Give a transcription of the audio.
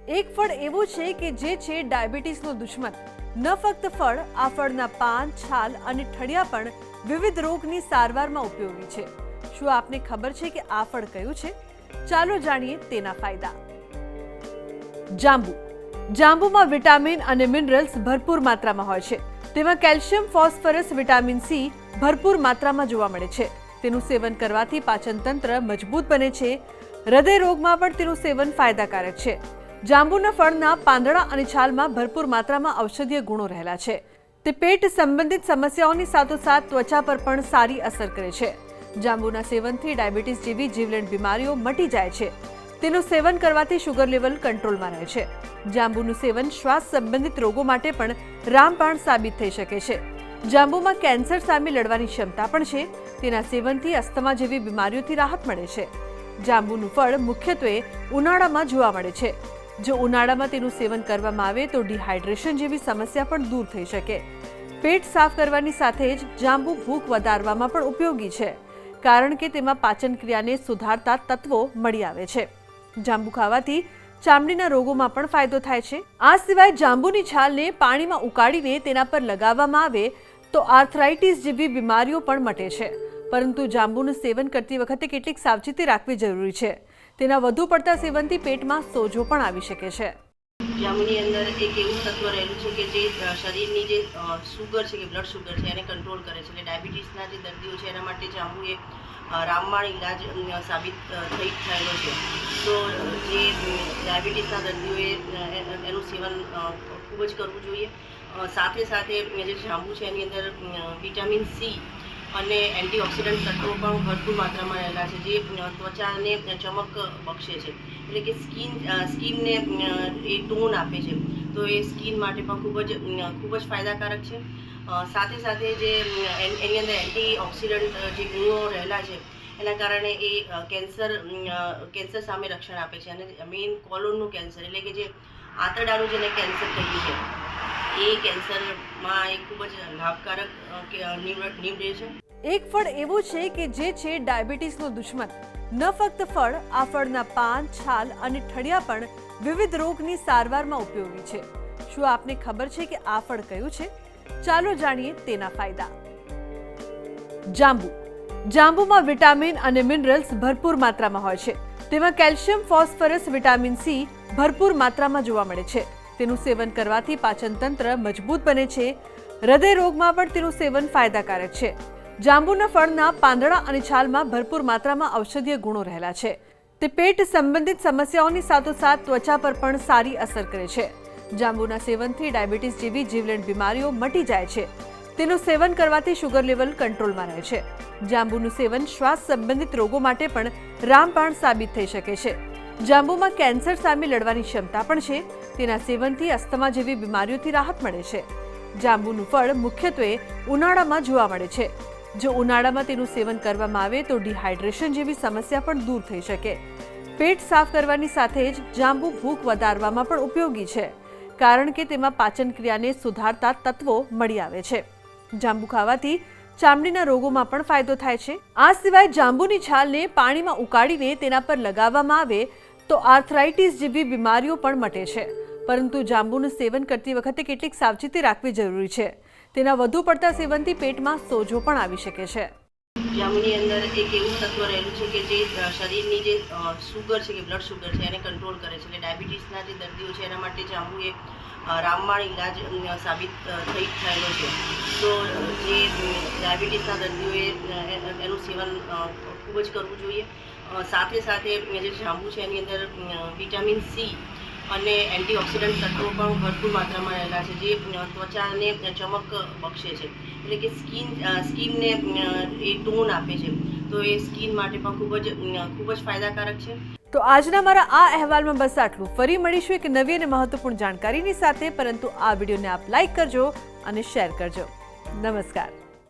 એક ફળ એવું છે કે જે છે ડાયાબિટીસનો દુશ્મન। ન ફક્ત ફળ, આ ફળના પાન, છાલ અને ઠળિયા પણ વિવિધ રોગની સારવારમાં ઉપયોગી છે। શું આપને ખબર છે કે આ ફળ કયું છે? ચાલો જાણીએ તેના ફાયદા। જાંબુ। જાંબુમાં વિટામિન અને મિનરલ્સ ભરપૂર માત્રામાં હોય છે। તેમાં કેલ્શિયમ, ફોસ્ફરસ, વિટામિન સી ભરપૂર માત્રામાં જોવા મળે છે। તેનું સેવન કરવાથી પાચન તંત્ર મજબૂત બને છે। હૃદય રોગમાં પણ તેનું સેવન ફાયદાકારક છે। જાંબુના ફળના પાંદડા અને છાલમાં ભરપૂર માત્રામાં ઔષધીય ગુણો રહેલા છે। તે પેટ સંબંધિત સમસ્યાઓની સાથોસાથ ત્વચા પર પણ સારી અસર કરે છે। જાંબુના સેવનથી ડાયાબિટીસ જેવી જીવલેણ બીમારીઓ મટી જાય છે। તેનું સેવન કરવાથી શુગર લેવલ કંટ્રોલમાં રહે છે। જાંબુનું સેવન શ્વાસ સંબંધિત રોગો માટે પણ રામબાણ સાબિત થઈ શકે છે। જાંબુમાં કેન્સર સામે લડવાની ક્ષમતા પણ છે। તેના સેવનથી અસ્થમા જેવી બીમારીઓથી રાહત મળે છે। જાંબુનું ફળ મુખ્યત્વે ઉનાળામાં જોવા મળે છે। જો ઉનાળામાં તેનું સેવન કરવામાં આવે તો ડિહાઇડ્રેશન જેવી સમસ્યા પણ દૂર થઈ શકે। પેટ સાફ કરવાની સાથે જ જાંબુ ભૂખ વધારવામાં પણ ઉપયોગી છે, કારણ કે તેમાં પાચન ક્રિયાને સુધારતા તત્વો મળી આવે છે। જાંબુ ખાવાથી ચામડીના રોગોમાં પણ ફાયદો થાય છે। આ સિવાય જાંબુની છાલને પાણીમાં ઉકાળીને તેના પર લગાવવામાં આવે તો આર્થરાઇટિસ જેવી બીમારીઓ પણ મટે છે। પરંતુ જાંબુનું સેવન કરતી વખતે કેટલીક સાવચેતી રાખવી જરૂરી છે। તેના વધુ પડતા સેવનથી પેટમાં સોજો પણ આવી શકે છે। જાંબુની અંદર એક એવું તત્વ રહેલું છે કે જે શરીરની જે સુગર છે કે બ્લડ સુગર છે એને કંટ્રોલ કરે છે। એટલે ડાયાબિટીસના જે દર્દીઓ છે એના માટે જાંબુ એ રામબાણ ઇલાજ સાબિત થયેલો છે। તો જે ડાયાબિટીસના દર્દીઓએ એનું સેવન ખૂબ જ કરવું જોઈએ। સાથે સાથે જે જાંબુ છે એની અંદર વિટામિન સી અને એન્ટીઓક્સિડન્ટ તત્વો પણ ભરપૂર માત્રામાં રહેલા છે, જે ત્વચાને ચમક બક્ષે છે। એટલે કે સ્કિનને એ ટોન આપે છે। તો એ સ્કિન માટે પણ ખૂબ જ ફાયદાકારક છે। સાથે સાથે જે એની અંદર એન્ટીઓક્સિડન્ટ જે ગુણો રહેલા છે એના કારણે એ કેન્સર સામે રક્ષણ આપે છે। અને મેઇન કોલોનનું કેન્સર એટલે કે જે આંતરડાનું જેને કેન્સર કહીએ છીએ એ કેન્સરમાં એ ખૂબ જ લાભકારક નીવડે છે। એક ફળ એવું છે કે જે છે ડાયાબિટીસનો દુશ્મન। ન ફક્ત ફળ, આ ફળના પાન, છાલ અને ઠળિયા પણ વિવિધ રોગની સારવારમાં ઉપયોગી છે। શું આપને ખબર છે કે આ ફળ કયું છે? ચાલો જાણીએ તેના ફાયદા। જાંબુ। જાંબુમાં વિટામિન અને મિનરલ્સ ભરપૂર માત્રામાં હોય છે। તેમાં કેલ્શિયમ, ફોસ્ફરસ, વિટામિન સી ભરપૂર માત્રામાં જોવા મળે છે। તેનું સેવન કરવાથી પાચન તંત્ર મજબૂત બને છે। હૃદય રોગમાં પણ તેનું સેવન ફાયદાકારક છે। જાંબુના ફળના પાંદડા અને છાલમાં ભરપૂર માત્રામાં ઔષધીય ગુણો રહેલા છે। તે પેટ સંબંધિત સમસ્યાઓની સાથોસાથ ત્વચા પર પણ સારી અસર કરે છે। જાંબુના સેવનથી ડાયાબિટીસ જેવી જીવલેણ બીમારીઓ મટી જાય છે। તેનું સેવન કરવાથી શુગર લેવલ કંટ્રોલમાં રહે છે। જાંબુનું સેવન શ્વાસ સંબંધિત રોગો માટે પણ રામબાણ સાબિત થઈ શકે છે। જાંબુમાં કેન્સર સામે લડવાની ક્ષમતા પણ છે। તેના સેવનથી અસ્થમા જેવી બીમારીઓથી રાહત મળે છે। જાંબુનું ફળ મુખ્યત્વે ઉનાળામાં જોવા મળે છે। જો ઉનાળામાં તેનું સેવન કરવામાં આવે તો ડિહાઇડ્રેશન જેવી સમસ્યા પણ દૂર થઈ શકે। પેટ સાફ કરવાની સાથે જ જાંબુ ભૂખ વધારવામાં પણ ઉપયોગી છે, કારણ કે તેમાં પાચન ક્રિયાને સુધારતા તત્વો મળી આવે છે। જાંબુ ખાવાથી ચામડીના રોગોમાં પણ ફાયદો થાય છે। આ સિવાય જાંબુની છાલને પાણીમાં ઉકાળીને તેના પર લગાવવામાં આવે તો આર્થરાઇટિસ જેવી બીમારીઓ પણ મટે છે। પરંતુ જાંબુનું સેવન કરતી વખતે કેટલીક સાવચેતી રાખવી જરૂરી છે। તેના વધુ પડતા સેવનથી પેટમાં સોજો પણ આવી શકે છે। જાંબુની અંદર એક એવું તત્વ રહેલું છે કે જે શરીરની જે સુગર છે કે બ્લડ સુગર છે એને કંટ્રોલ કરે છે। એટલે ડાયાબિટીસના જે દર્દીઓ છે એના માટે જાંબુ એ રામબાણ ઇલાજ સાબિત થયેલો છે। તો જે ડાયાબિટીસના દર્દીઓએ એનું સેવન ખૂબ જ કરવું જોઈએ। સાથે સાથે જે જાંબુ છે એની અંદર વિટામિન સી અને એન્ટીઓક્સિડન્ટ તત્વો પણ ભરપૂર માત્રામાં રહેલા છે, જે ત્વચાને ચમક બક્ષે છે। એટલે કે સ્કિનને એ ટોન આપે છે। તો એ સ્કિન માટે પણ ખૂબ જ ફાયદાકારક છે। તો આજના મારા આ અહેવાલમાં બસ આટલું। ફરી મળીશું એક નવી અને મહત્વપૂર્ણ જાણકારીની સાથે, પરંતુ આ વિડીયોને આપ લાઈક કરજો અને શેર કરજો। નમસ્કાર।